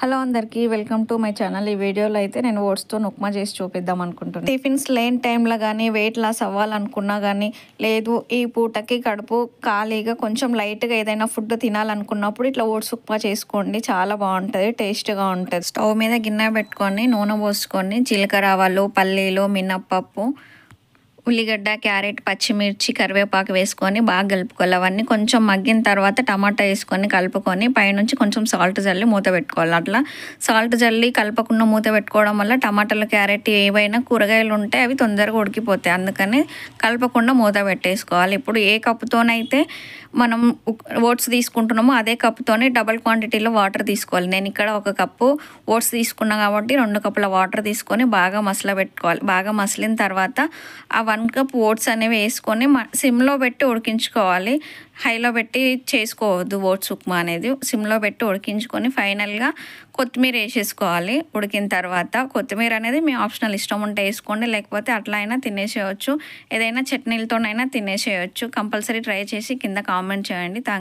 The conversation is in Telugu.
హలో అందరికీ వెల్కమ్ టు మై ఛానల్. ఈ వీడియోలో అయితే నేను ఓట్స్తో ఉప్మా చేసి చూపిద్దాం అనుకుంటున్నాను. టిఫిన్స్ లేని టైంలో కానీ వెయిట్ లాస్ అవ్వాలనుకున్నా కానీ లేదు ఈ పూటకి కడుపు ఖాళీగా కొంచెం లైట్గా ఏదైనా ఫుడ్ తినాలనుకున్నప్పుడు ఇట్లా ఓట్స్ ఉప్మా చేసుకోండి. చాలా బాగుంటుంది, టేస్ట్గా ఉంటుంది. స్టవ్ మీద గిన్నె పెట్టుకొని నూనె పోసుకొని జీలకర్ర ఆవాలు పల్లీలు మినప్పప్పు ఉల్లిగడ్డ క్యారెట్ పచ్చిమిర్చి కరివేపాకు వేసుకొని బాగా కలుపుకోవాలి. అవన్నీ కొంచెం మగ్గిన తర్వాత టమాటా వేసుకొని కలుపుకొని పైనుంచి కొంచెం సాల్ట్ జల్లి మూత పెట్టుకోవాలి. అట్లా సాల్ట్ జల్లి కలపకుండా మూత పెట్టుకోవడం వల్ల టమాటాలు క్యారెట్ ఏవైనా కూరగాయలు ఉంటే అవి తొందరగా ఉడికిపోతాయి. అందుకని కలపకుండా మూత పెట్టేసుకోవాలి. ఇప్పుడు ఏ కప్పుతోనైతే మనం ఓట్స్ తీసుకుంటున్నామో అదే కప్పుతోనే డబల్ క్వాంటిటీలో వాటర్ తీసుకోవాలి. నేను ఇక్కడ 1 కప్పు ఓట్స్ తీసుకున్నా కాబట్టి 2 కప్పుల వాటర్ తీసుకొని బాగా పెట్టుకోవాలి. బాగా మసిలిన తర్వాత ఆ 1 కప్ ఓట్స్ అనేవి వేసుకొని సిమ్లో పెట్టి ఉడికించుకోవాలి. హైలో పెట్టి చేసుకోవద్దు. ఓట్స్ ఉప్మా అనేది సిమ్లో పెట్టి ఉడికించుకొని ఫైనల్గా కొత్తిమీర వేసేసుకోవాలి. ఉడికిన తర్వాత కొత్తిమీర అనేది మీ ఆప్షనల్, ఇష్టం ఉంటే వేసుకోండి, లేకపోతే అట్లా అయినా తినేసేయచ్చు. ఏదైనా చట్నీలతోనైనా తినేసేయచ్చు. కంపల్సరీ ట్రై చేసి కింద కామెంట్ చేయండి.